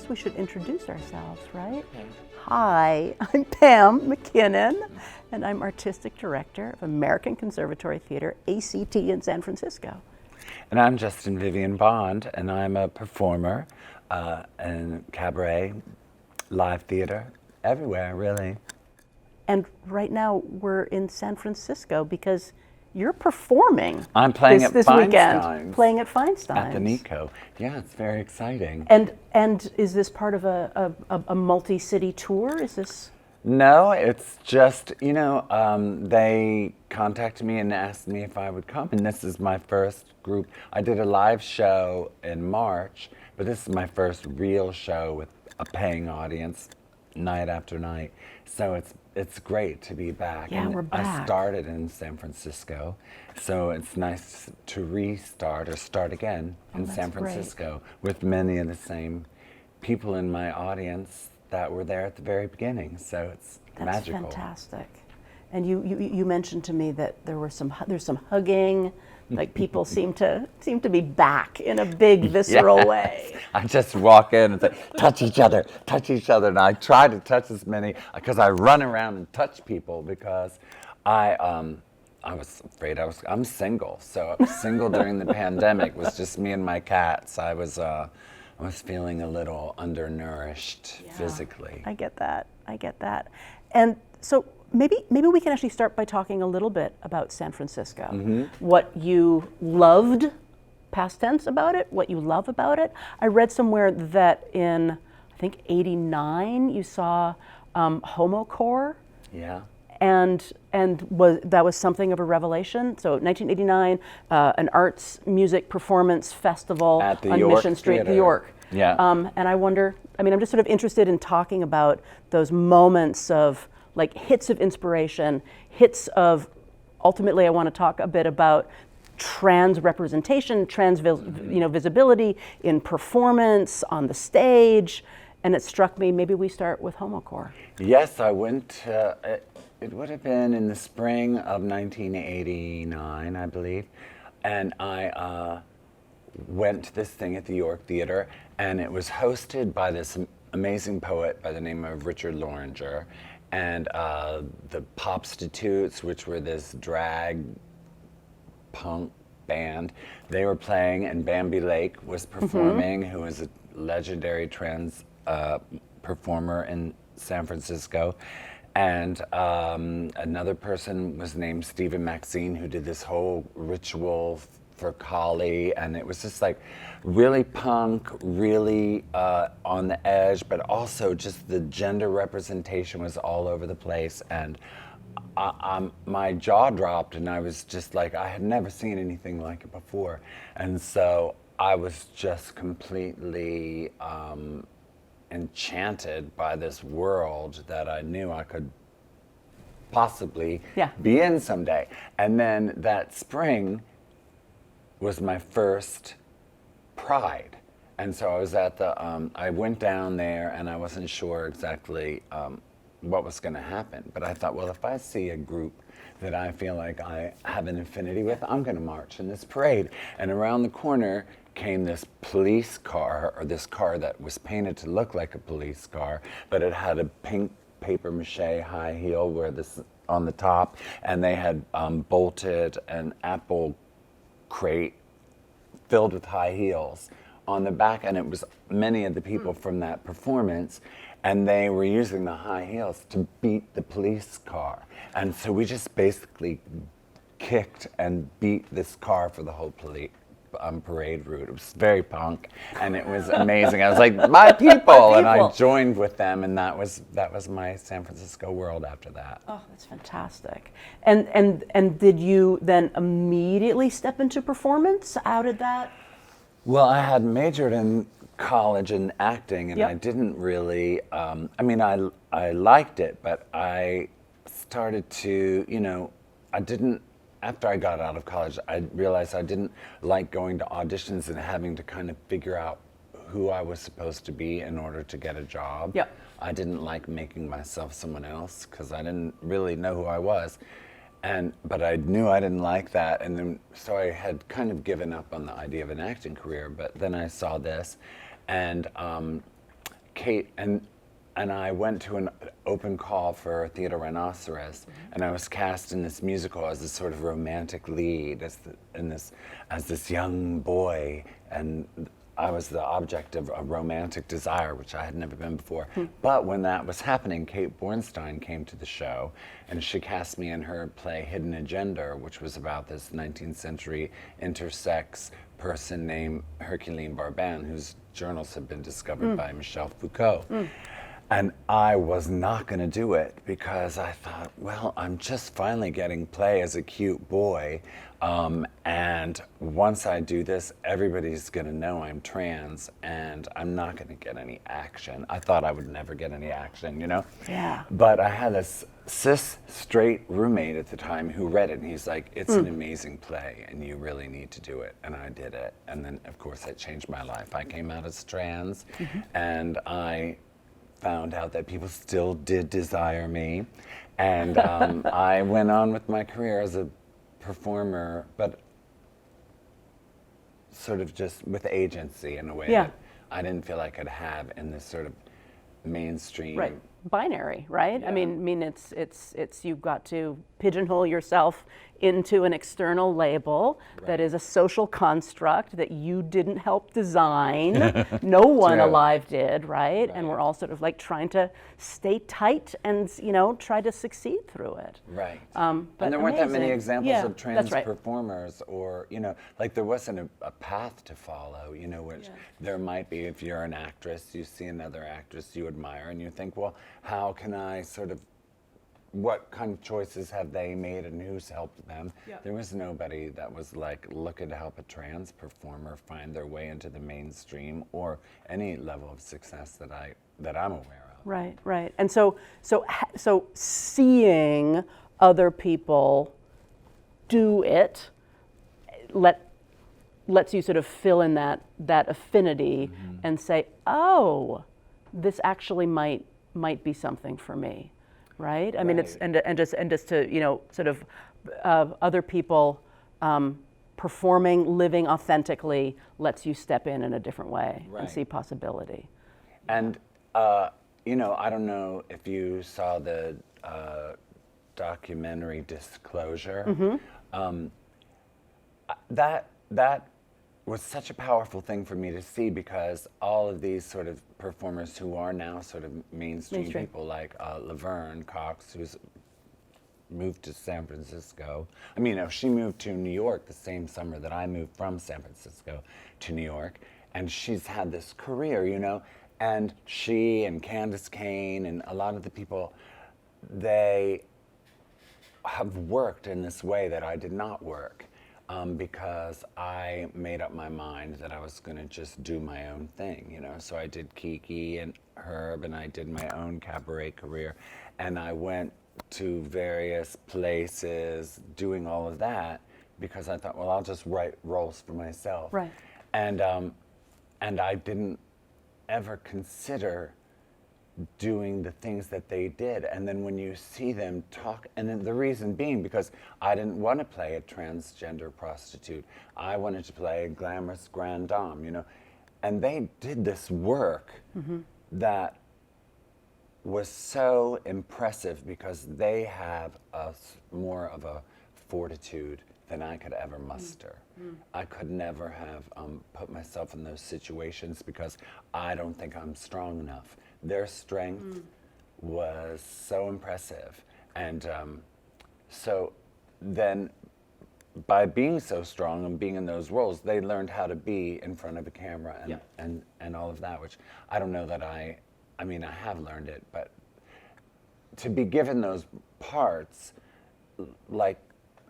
guess we should introduce ourselves, right? Okay. Hi, I'm Pam MacKinnon, and I'm Artistic Director of American Conservatory Theater, A.C.T. in San Francisco. And I'm Justin Vivian Bond, and I'm a performer in cabaret, live theater, everywhere, really. And right now we're in San Francisco because you're performing. I'm playing at this Feinstein's. weekend. Playing at Feinstein's. At the Nico. Yeah, it's very exciting. And is this part of a multi-city tour? Is this? No, it's just, they contacted me and asked me if I would come, and this is my first group. I did a live show in March, but this is my first real show with a paying audience night after night. So it's great to be back. Yeah, and we're back. I started in San Francisco, so it's nice to restart or start again in San Francisco with many of the same people in my audience that were there at the very beginning. So it's magical. That's fantastic. And you mentioned to me that there's some hugging, like people seem to be back in a big visceral way. I just walk in and say, touch each other, and I try to touch as many, because I run around and touch people because I was afraid I'm single. So I was single during the pandemic. It was just me and my cats. I was feeling a little undernourished physically. I get that. And so maybe we can actually start by talking a little bit about San Francisco. Mm-hmm. What you loved, past tense, about it, what you love about it. I read somewhere that in, I think, '89, you saw Homocore. Yeah. And that was something of a revelation. So 1989, an arts music performance festival at the on York Mission Street, Theater. New York. Yeah. And I wonder, I'm just sort of interested in talking about those moments of like hits of inspiration, hits of, ultimately I want to talk a bit about trans representation, visibility in performance, on the stage. And it struck me, maybe we start with Homocore. Yes, I went to, it would have been in the spring of 1989, I believe. And I went to this thing at the York Theater, and it was hosted by this amazing poet by the name of Richard Loranger, and the Popstitutes, which were this drag punk band. They were playing, and Bambi Lake was performing, who was a legendary trans performer in San Francisco. And another person was named Stephen Maxine, who did this whole ritual for Kali, and it was just like really punk, really on the edge, but also just the gender representation was all over the place. And my jaw dropped, and I was just like, I had never seen anything like it before. And so I was just completely enchanted by this world that I knew I could possibly be in someday. And then that spring was my first Pride. And so I was at I went down there, and I wasn't sure exactly what was going to happen. But I thought, well, if I see a group that I feel like I have an affinity with, I'm going to march in this parade. And around the corner came this police car, or this car that was painted to look like a police car, but it had a pink paper mache high heel on the top, and they had bolted an apple crate filled with high heels on the back, and it was many of the people from that performance, and they were using the high heels to beat the police car. And so we just basically kicked and beat this car for the whole parade route. It was very punk, and it was amazing. I was like, my people, and I joined with them, and that was my San Francisco world after that. Oh, that's fantastic. And did you then immediately step into performance? How did that? Well, I had majored in college in acting, and I didn't really, I liked it, but I started to, after I got out of college, I realized I didn't like going to auditions and having to kind of figure out who I was supposed to be in order to get a job. Yep. I didn't like making myself someone else because I didn't really know who I was. But I knew I didn't like that, and then so I had kind of given up on the idea of an acting career. But then I saw this, and Kate and I went to an open call for Theatre Rhinoceros, and I was cast in this musical as this sort of romantic lead, as this young boy, and I was the object of a romantic desire, which I had never been before. But when that was happening, Kate Bornstein came to the show, and she cast me in her play Hidden Agenda, which was about this 19th century intersex person named Herculine Barban, whose journals had been discovered by Michel Foucault. And I was not going to do it because I thought, well, I'm just finally getting play as a cute boy. And once I do this, everybody's going to know I'm trans and I'm not going to get any action. I thought I would never get any action, you know? Yeah. But I had this cis straight roommate at the time who read it, and he's like, it's an amazing play and you really need to do it. And I did it. And then, of course, it changed my life. I came out as trans and I found out that people still did desire me, and I went on with my career as a performer, but sort of just with agency in a way that I didn't feel I could have in this sort of mainstream binary, right? I mean, it's you've got to pigeonhole yourself into an external label that is a social construct that you didn't help design. No one alive did, right? And we're all sort of like trying to stay tight and, you know, try to succeed through it. Right. But and there weren't that many examples of trans right. performers, or, you know, like there wasn't a path to follow, you know, which there might be if you're an actress, you see another actress you admire and you think, well, how can I sort of, what kind of choices have they made and who's helped them? There was nobody that was like looking to help a trans performer find their way into the mainstream or any level of success that I'm aware of. Right, right. And so seeing other people do it lets you sort of fill in that affinity and say, oh, this actually might be something for me. Right? I mean, it's and just to, you know, sort of other people performing, living authentically lets you step in a different way and see possibility. And you know, I don't know if you saw the documentary Disclosure. That was such a powerful thing for me to see, because all of these sort of performers who are now sort of mainstream people, like Laverne Cox, who's moved to San Francisco. I mean, she moved to New York the same summer that I moved from San Francisco to New York, and she's had this career, you know, and she and Candace Cain and a lot of the people, they have worked in this way that I did not work. Because I made up my mind that I was going to just do my own thing, you know. So I did Kiki and Herb, and I did my own cabaret career, and I went to various places doing all of that because I thought, well, I'll just write roles for myself. Right. And I didn't ever consider doing the things that they did. And then when you see them talk, and then the reason being because I didn't want to play a transgender prostitute. I wanted to play a glamorous grande dame, you know. And they did this work that was so impressive because they have more of a fortitude than I could ever muster. I could never have put myself in those situations because I don't think I'm strong enough. Their strength was so impressive. And so then by being so strong and being in those roles, they learned how to be in front of a camera and all of that, which I don't know that I mean, I have learned it, but to be given those parts, like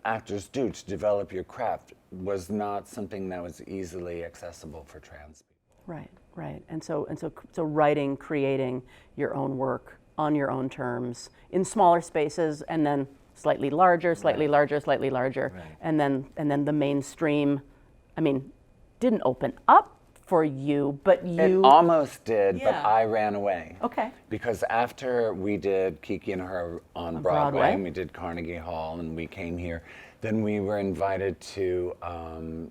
actors do, to develop your craft was not something that was easily accessible for trans people. Right, right. And so writing, creating your own work on your own terms in smaller spaces, and then slightly larger, slightly larger, slightly larger, and then the mainstream, I mean, didn't open up for you, but you... It almost did, but I ran away. Okay. Because after we did Kiki and Her on Broadway, and we did Carnegie Hall, and we came here, then we were invited to, and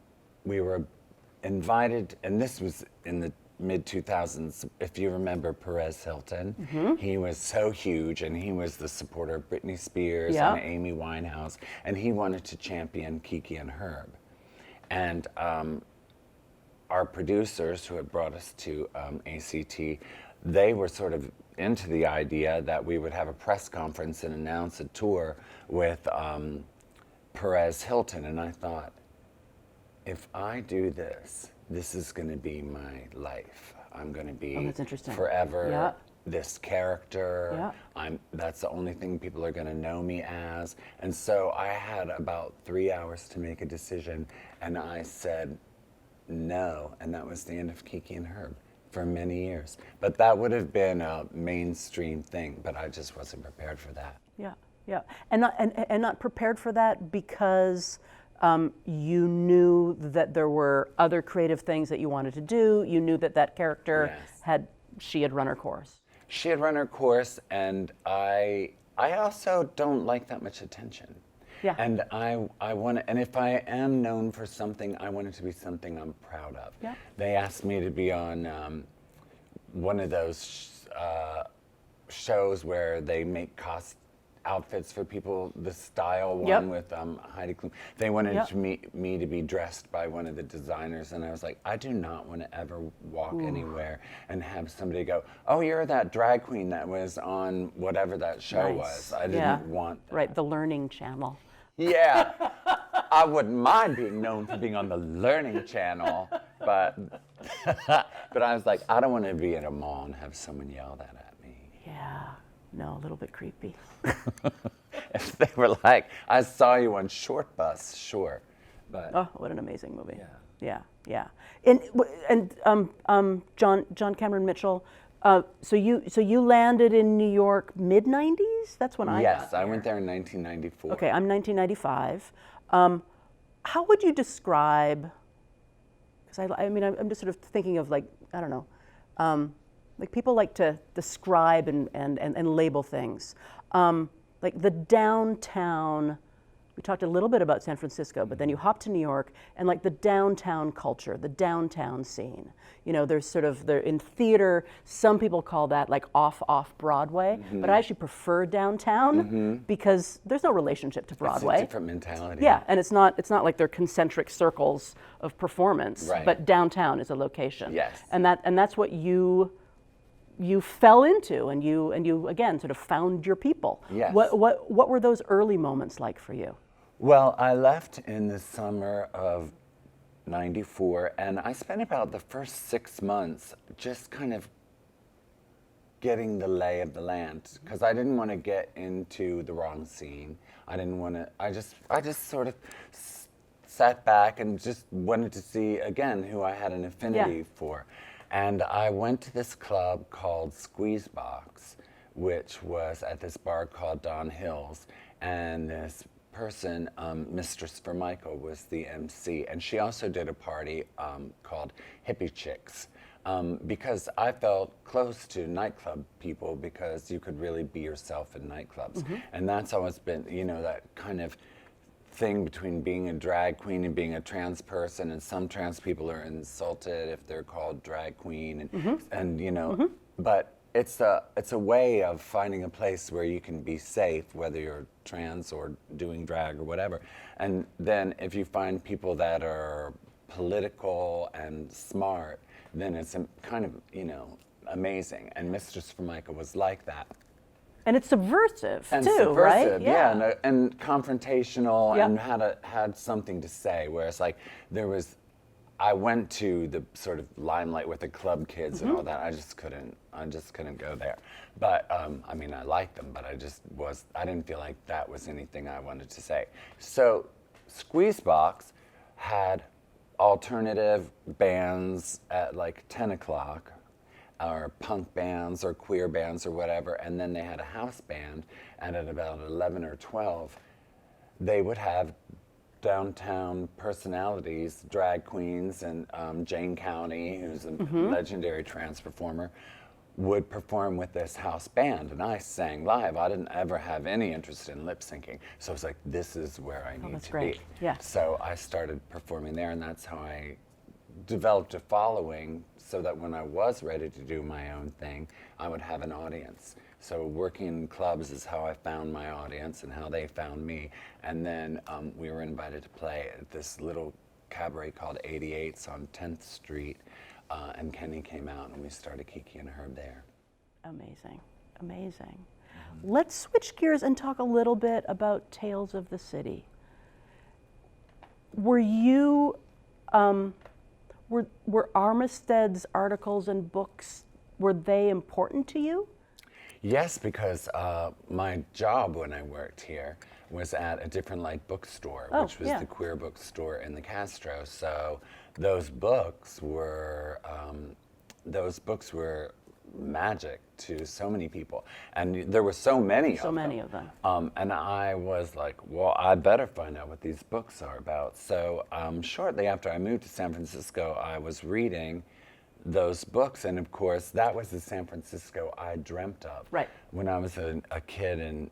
this was in the mid-2000s, if you remember Perez Hilton, he was so huge, and he was the supporter of Britney Spears and Amy Winehouse, and he wanted to champion Kiki and Herb. And our producers who had brought us to A.C.T, they were sort of into the idea that we would have a press conference and announce a tour with Perez Hilton. And I thought, if I do this, this is going to be my life. I'm going to be forever this character. That's the only thing people are going to know me as. And so I had about 3 hours to make a decision, and I said no, and that was the end of Kiki and Herb for many years. But that would have been a mainstream thing, but I just wasn't prepared for that. And not prepared for that because you knew that there were other creative things that you wanted to do. You knew that that character had run her course. She had run her course, and I also don't like that much attention. And I want to, and if I am known for something, I want it to be something I'm proud of. They asked me to be on one of those shows where they make outfits for people, the style one with Heidi Klum. They wanted me to be dressed by one of the designers, and I was like, I do not want to ever walk anywhere and have somebody go, oh, you're that drag queen that was on whatever that show was. I didn't want that. Right, the Learning Channel. Yeah, I wouldn't mind being known for being on the Learning Channel, but I was like, I don't want to be at a mall and have someone yell that at me. Yeah, no, a little bit creepy. If they were like, I saw you on Short Bus, sure, but oh, what an amazing movie. Yeah. And John Cameron Mitchell. So you landed in New York mid-90s? That's when I got there. I went there in 1994. Okay, I'm 1995. How would you describe, because I'm just sort of thinking of, like, I don't know, like people like to describe and label things. Like the downtown, we talked a little bit about San Francisco, but then you hop to New York, and like the downtown culture, the downtown scene. You know, there's sort of, in theater, some people call that like off Broadway, but I actually prefer downtown because there's no relationship to Broadway. It's a different mentality. Yeah, and it's not like they're concentric circles of performance, but downtown is a location. Yes. And that's what you fell into, and you again sort of found your people. Yes. What were those early moments like for you? Well, I left in the summer of '94, and I spent about the first 6 months just kind of getting the lay of the land, because I didn't want to get into the wrong scene. I didn't want to. I just sort of sat back and just wanted to see again who I had an affinity for. And I went to this club called Squeezebox, which was at this bar called Don Hill's, and this person, Mistress Vermichael, was the MC, and she also did a party called Hippie Chicks, because I felt close to nightclub people because you could really be yourself in nightclubs, and that's always been, you know, that kind of thing between being a drag queen and being a trans person, and some trans people are insulted if they're called drag queen, and you know, but it's a way of finding a place where you can be safe, whether you're trans or doing drag or whatever. And then if you find people that are political and smart, then it's kind of, you know, amazing. And Mistress Formica was like that. And it's subversive too, right? Yeah, and confrontational, and had something to say. Whereas, like, I went to the sort of limelight with the club kids and all that. I just couldn't go there. But I mean, I liked them, but I didn't feel like that was anything I wanted to say. So, Squeezebox had alternative bands at like 10 o'clock. Or punk bands or queer bands or whatever, and then they had a house band, and at about 11 or 12, they would have downtown personalities, drag queens, and Jane County, who's a legendary trans performer, would perform with this house band, and I sang live. I didn't ever have any interest in lip syncing, so I was like, this is where I need to be. Yeah. So I started performing there, and that's how I developed a following so that when I was ready to do my own thing, I would have an audience. So working in clubs is how I found my audience and how they found me. And then we were invited to play at this little cabaret called 88's on 10th Street. And Kenny came out and we started Kiki and Herb there. Amazing, amazing. Let's switch gears and talk a little bit about Tales of the City. Were you, were Armistead's articles and books, were they important to you? Yes, because my job when I worked here was at a Different Light bookstore, which was the queer bookstore in the Castro. So those books were magic to so many people, and there were so many of them. And I was like, well, I better find out what these books are about. So shortly after I moved to San Francisco, I was reading those books, and of course that was the San Francisco I dreamt of. Right. When I was a kid in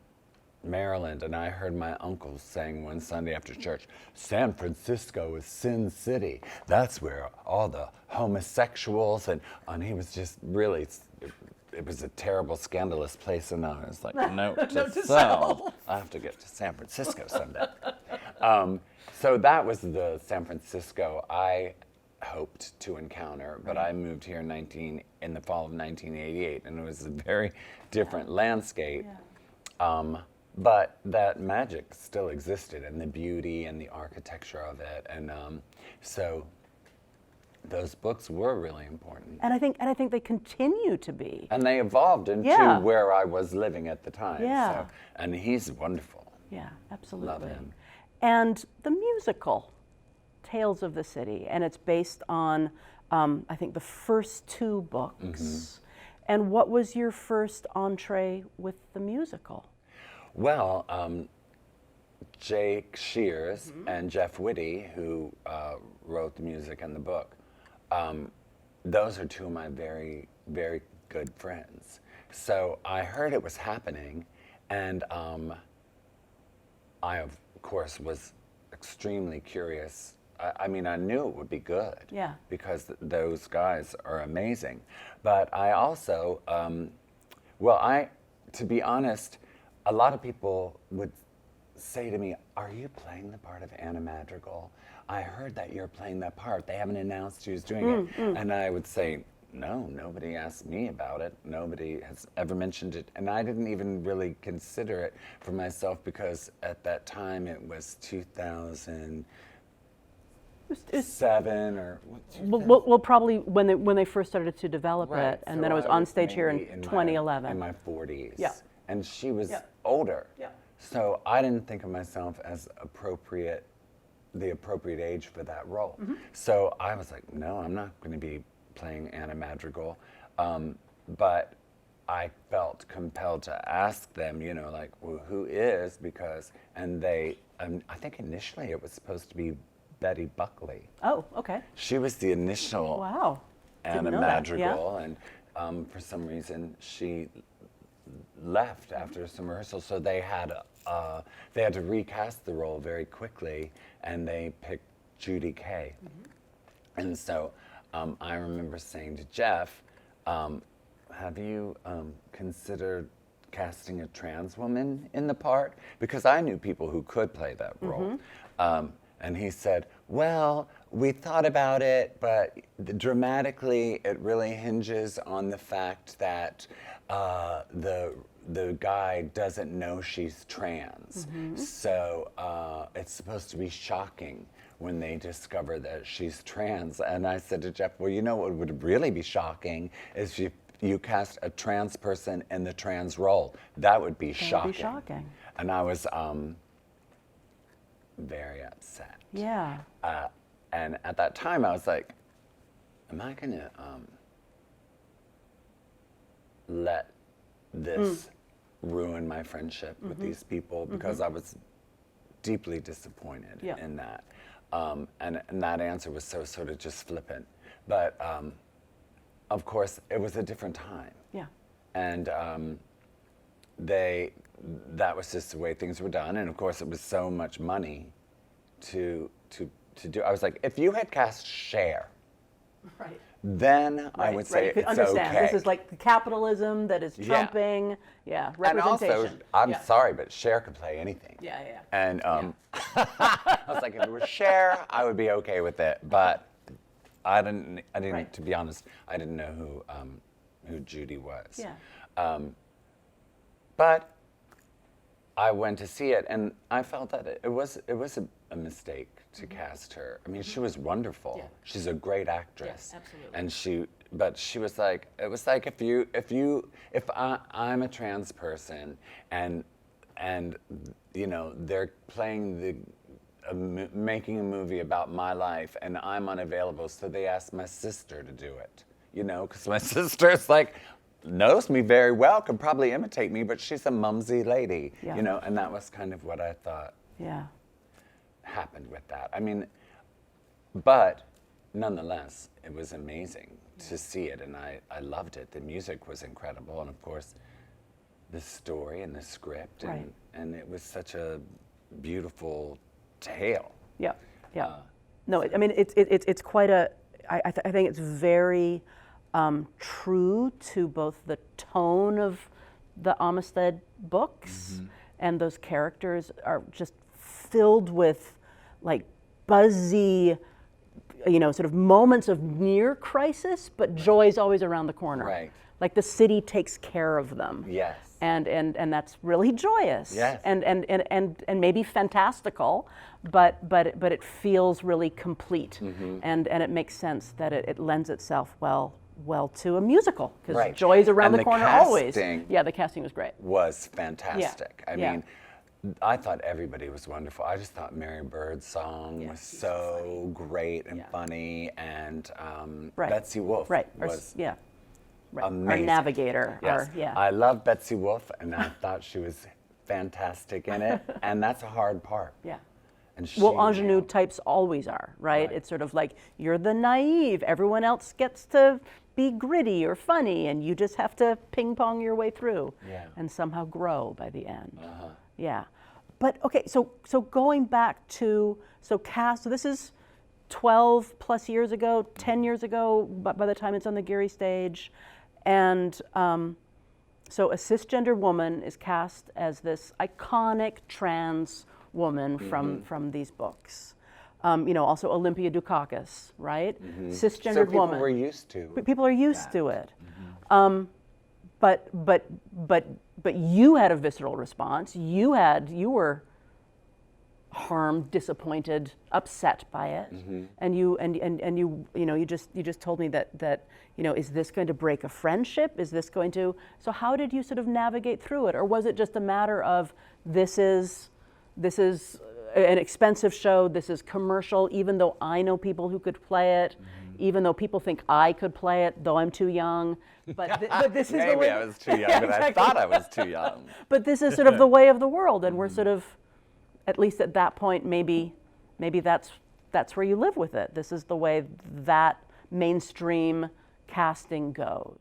Maryland, and I heard my uncle saying one Sunday after church, San Francisco is Sin City. That's where all the homosexuals, and he was just really, it was a terrible, scandalous place, and I was like, note to self. I have to get to San Francisco someday. So that was the San Francisco I hoped to encounter, but I moved here in the fall of 1988, and it was a very different landscape. But that magic still existed, and the beauty and the architecture of it, and so those books were really important. And I think they continue to be. And they evolved into where I was living at the time. Yeah. So, and he's wonderful. Yeah, absolutely. Love him. And the musical, Tales of the City, and it's based on, I think, the first two books. And what was your first entree with the musical? Well, Jake Shears and Jeff Whitty, who wrote the music and the book, those are two of my very, very good friends. So I heard it was happening, and I, of course, was extremely curious. I mean, I knew it would be good, because those guys are amazing. But I also, to be honest, a lot of people would say to me, are you playing the part of Anna Madrigal? I heard that you're playing that part. They haven't announced who's doing it. And I would say, no, nobody asked me about it. Nobody has ever mentioned it. And I didn't even really consider it for myself, because at that time it was 2007 or... Well, probably when they first started to develop it, and so then it was on stage here in 2011. In my 40s. Yeah. And she was older. Yeah. So I didn't think of myself as the appropriate age for that role. So I was like, no, I'm not going to be playing Anna Madrigal. But I felt compelled to ask them, like, well, who is? And they, I think initially it was supposed to be Betty Buckley. Oh, okay. She was the initial Anna Madrigal, and for some reason she left after some rehearsals, so they had to recast the role very quickly, and they picked Judy Kay. And so I remember saying to Jeff, have you considered casting a trans woman in the part? Because I knew people who could play that role. And he said, well, we thought about it, but dramatically it really hinges on the fact that the guy doesn't know she's trans. So it's supposed to be shocking when they discover that she's trans. And I said to Jeff, well, what would really be shocking is you cast a trans person in the trans role. That would be shocking. That would be shocking. And I was very upset. Yeah. And at that time I was like, am I gonna let this ruin my friendship with these people? Because I was deeply disappointed in that. And that answer was so sort of just flippant. But of course, it was a different time. Yeah. And that was just the way things were done. And of course, it was so much money to do. I was like, if you had cast Cher Right. then I would say you could it's understand. okay. This is like the capitalism that is trumping, And representation. also, I'm sorry, but Cher could play anything. Yeah, yeah. And I was like, if it was Cher, I would be okay with it. But I didn't. Right. To be honest, I didn't know who Judy was. Yeah. But I went to see it, and I felt that it was a mistake to cast her. I mean, she was wonderful. Yeah. She's a great actress. Yeah, absolutely. And but she was like, it was like if I'm a trans person, and you know they're playing making a movie about my life, and I'm unavailable, so they asked my sister to do it. You know, because my sister's like, knows me very well, could probably imitate me, but she's a mumsy lady, you know, and that was kind of what I thought happened with that. I mean, but nonetheless, it was amazing to see it, and I loved it. The music was incredible, and of course, the story and the script, and it was such a beautiful tale. Yeah, yeah. No, I mean, it's quite a, I think it's very true to both the tone of the Amistad books, and those characters are just filled with like buzzy, you know, sort of moments of near crisis, but joy's always around the corner. Right. Like the city takes care of them. Yes. And that's really joyous. Yes. And maybe fantastical, but it feels really complete. And it makes sense that it lends itself well to a musical, because joy's around the corner always. Yeah, the casting was great. Was fantastic. Yeah. I mean, I thought everybody was wonderful. I just thought Mary Bird's song was so great and funny, and Betsy Wolfe was amazing. Our navigator. Yes. I love Betsy Wolfe, and I thought she was fantastic in it, and that's a hard part. Yeah. And Well, ingenue types always are, right? It's sort of like, you're the naive, everyone else gets to be gritty or funny, and you just have to ping pong your way through and somehow grow by the end. Yeah. But okay, so going back to, so this is 12 plus years ago, 10 years ago, by the time it's on the Geary stage. And so a cisgender woman is cast as this iconic trans woman from these books. You know, also Olympia Dukakis, right? Cisgendered woman. People were used to. People are used to it. But you had a visceral response. You were harmed, disappointed, upset by it, and you just told me that you know, is this going to break a friendship? Is this going to? So how did you sort of navigate through it, or was it just a matter of this is an expensive show, this is commercial, even though I know people who could play it, even though people think I could play it, though I'm too young. But this is Maybe the way. I was too young, but I thought I was too young. But this is sort of the way of the world, and we're sort of, at least at that point, maybe that's where you live with it. This is the way that mainstream casting goes.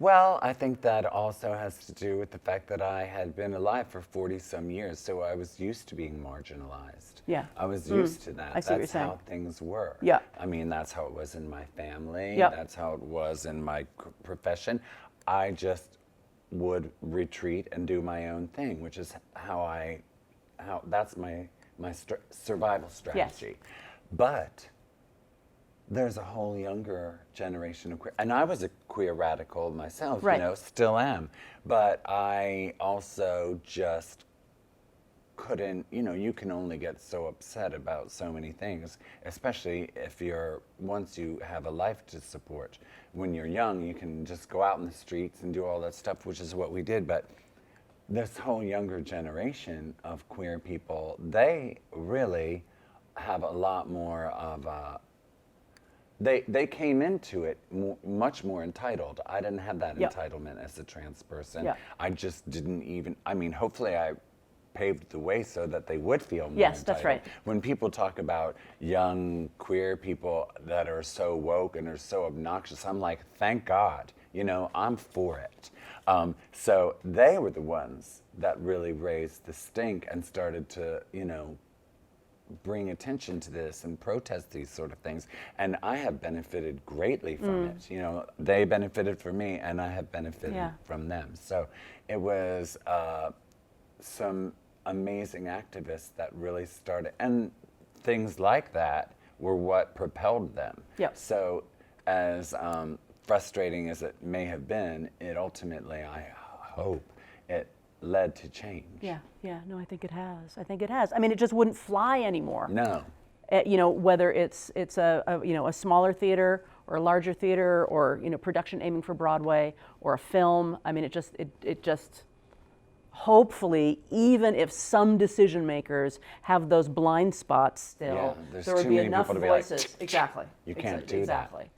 Well, I think that also has to do with the fact that I had been alive for 40-some years, so I was used to being marginalized. Yeah. I was used to that. I see what you're That's saying. how things were. Yeah. I mean, that's how it was in my family. Yeah. That's how it was in my profession. I just would retreat and do my own thing, which is how that's my survival strategy. Yes. But there's a whole younger generation of queer, and I was a queer radical myself, you know, still am. But I also just couldn't, you know, you can only get so upset about so many things, especially if once you have a life to support. When you're young, you can just go out in the streets and do all that stuff, which is what we did. But this whole younger generation of queer people, they really have a lot more of a, they came into it much more entitled. I didn't have that entitlement as a trans person. Yeah. I just didn't even, I mean, hopefully I paved the way so that they would feel more entitled. That's right. When people talk about young queer people that are so woke and are so obnoxious, I'm like, thank God, you know, I'm for it. So they were the ones that really raised the stink and started to, you know, bring attention to this and protest these sort of things. And I have benefited greatly from it. You know, they benefited from me, and I have benefited from them. So it was some amazing activists that really started, and things like that were what propelled them. Yep. So as frustrating as it may have been, it ultimately, I hope, it led to change. Yeah, no, I think it has. I mean, it just wouldn't fly anymore. No. You know, whether it's a you know, a smaller theater or a larger theater, or, you know, production aiming for Broadway, or a film. I mean, it just hopefully, even if some decision makers have those blind spots still, there would be enough voices. Like, exactly. You can't do exactly. that.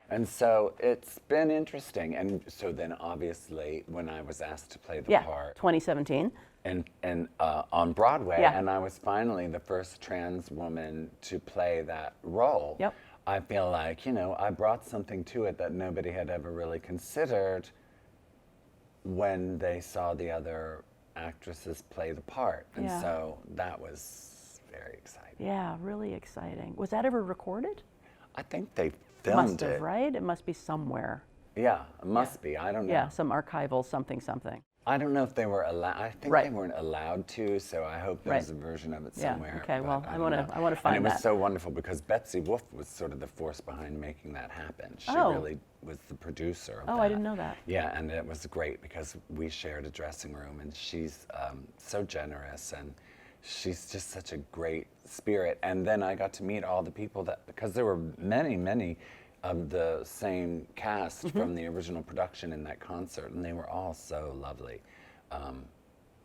And so it's been interesting. And so then obviously when I was asked to play the part. 2017. And on Broadway, and I was finally the first trans woman to play that role. Yep. I feel like, you know, I brought something to it that nobody had ever really considered when they saw the other actresses play the part. And so that was very exciting. Yeah, really exciting. Was that ever recorded? I think they filmed must have, it. Right? It must be somewhere. Yeah, it must be. I don't know. Yeah, some archival something. I don't know if they were allowed. I think they weren't allowed to, so I hope there's a version of it somewhere. Okay, well, I want to find that. And it was so wonderful because Betsy Wolfe was sort of the force behind making that happen. She really was the producer of that. I didn't know that. Yeah, and it was great because we shared a dressing room, and she's so generous, and she's just such a great spirit. And then I got to meet all the people that, because there were many of the same cast from the original production in that concert, and they were all so lovely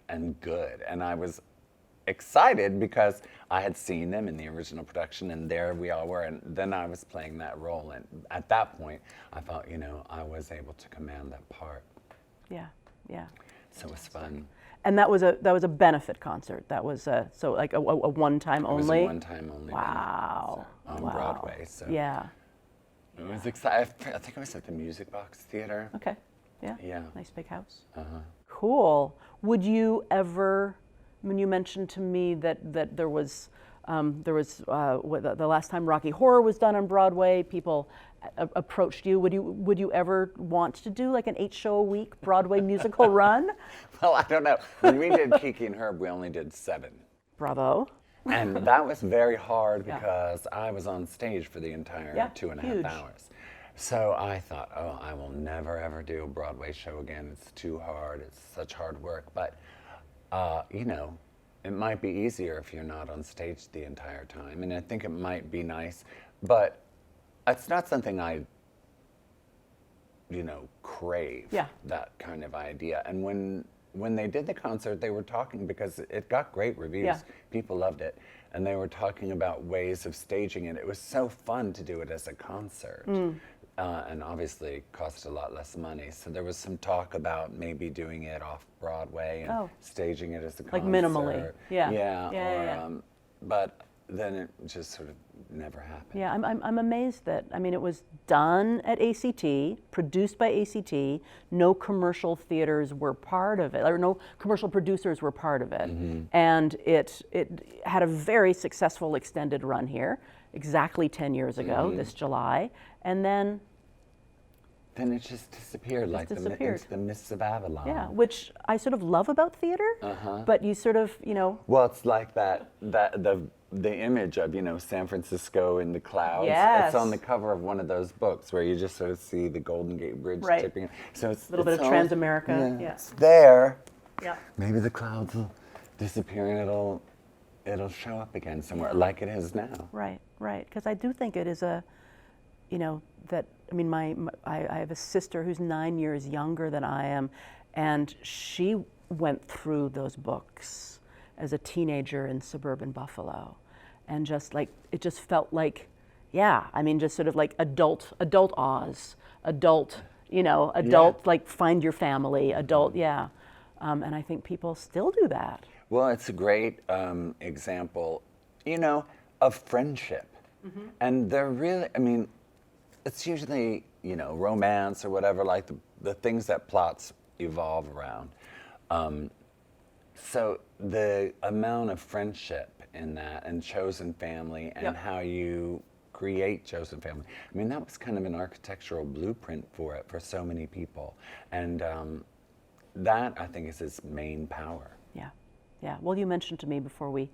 and good. And I was excited because I had seen them in the original production, and there we all were, and then I was playing that role. And at that point, I thought, you know, I was able to command that part. Yeah. So it was fun. And that was a benefit concert. That was so like a one-time only. It was a one-time only. Wow. On Broadway. So. Yeah. It was exciting. I think it was at the Music Box Theater. Okay. Yeah. Yeah. Nice big house. Cool. Would you ever, when you mentioned to me that there was the last time Rocky Horror was done on Broadway, people approached you. Would you ever want to do like an 8-show-a-week Broadway musical run? Well, I don't know. When we did Kiki and Herb, we only did 7. Bravo. And that was very hard because I was on stage for the entire 2.5 hours. So I thought, oh, I will never ever do a Broadway show again. It's too hard. It's such hard work. But, you know, it might be easier if you're not on stage the entire time. And I think it might be nice. But it's not something I, you know, crave, that kind of idea. And when they did the concert, they were talking, because it got great reviews. Yeah. People loved it. And they were talking about ways of staging it. It was so fun to do it as a concert. And obviously it cost a lot less money. So there was some talk about maybe doing it off Broadway and staging it as a concert. Like minimally. But then it just sort of never happened. Yeah, I'm amazed that, I mean, it was done at A.C.T., produced by A.C.T., no commercial theaters were part of it, or no commercial producers were part of it. And it had a very successful extended run here, exactly 10 years ago, this July, and then it just disappeared, like disappeared. the mists of Avalon. Yeah, which I sort of love about theater, but you sort of, you know. Well, it's like the image of, you know, San Francisco in the clouds. Yes. It's on the cover of one of those books where you just sort of see the Golden Gate Bridge tipping. So it's a little bit of Transamerica. Yeah. It's there. Yeah. Maybe the clouds will disappear and it'll show up again somewhere like it is now. Right. Because I do think it is a, you know, that, I mean, I have a sister who's 9 years younger than I am, and she went through those books as a teenager in suburban Buffalo, and just like, it just felt like, I mean, just sort of like adult Oz, like find your family, and I think people still do that. Well, it's a great example, you know, of friendship. And they're really, I mean, it's usually, you know, romance or whatever, like the things that plots evolve around. So the amount of friendship in that, and chosen family, and Yep. how you create chosen family. I mean, that was kind of an architectural blueprint for it for so many people, and that I think is its main power. Yeah, yeah. Well, you mentioned to me before we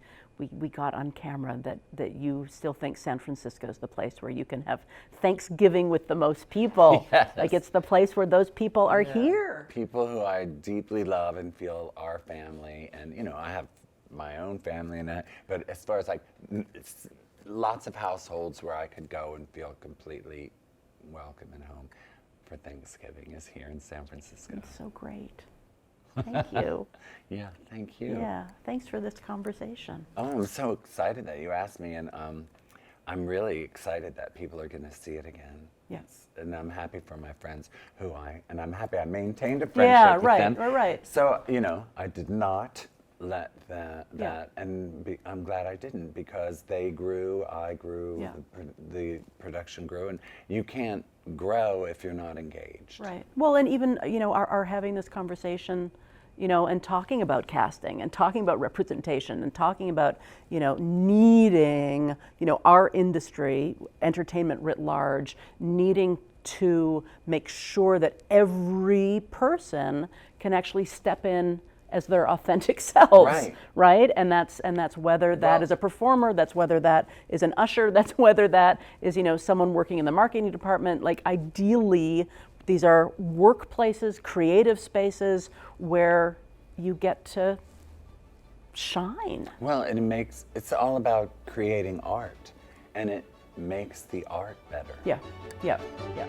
got on camera that you still think San Francisco is the place where you can have Thanksgiving with the most people. Yes. Like it's the place where those people are here. People who I deeply love and feel are family, and you know, I have my own family and that, but as far as like, it's lots of households where I could go and feel completely welcome and home for Thanksgiving is here in San Francisco. It's so great. Thank you. Yeah, thank you. Yeah, thanks for this conversation. Oh, I'm so excited that you asked me, and I'm really excited that people are going to see it again. Yes. And I'm happy for my friends and I'm happy I maintained a friendship with them. Yeah, right. So, you know, I did not let that and I'm glad I didn't, because they grew, I grew, Yeah. the production grew, and you can't grow if you're not engaged. Right. Well, and even, you know, our having this conversation, you know, and talking about casting and talking about representation and talking about, you know, needing, you know, our industry, entertainment writ large, needing to make sure that every person can actually step in as their authentic selves, right? And that's whether that is a performer, that's whether that is an usher, that's whether that is, you know, someone working in the marketing department. Like ideally, these are workplaces, creative spaces where you get to shine. Well, it's all about creating art, and it makes the art better. Yeah, yeah, yeah.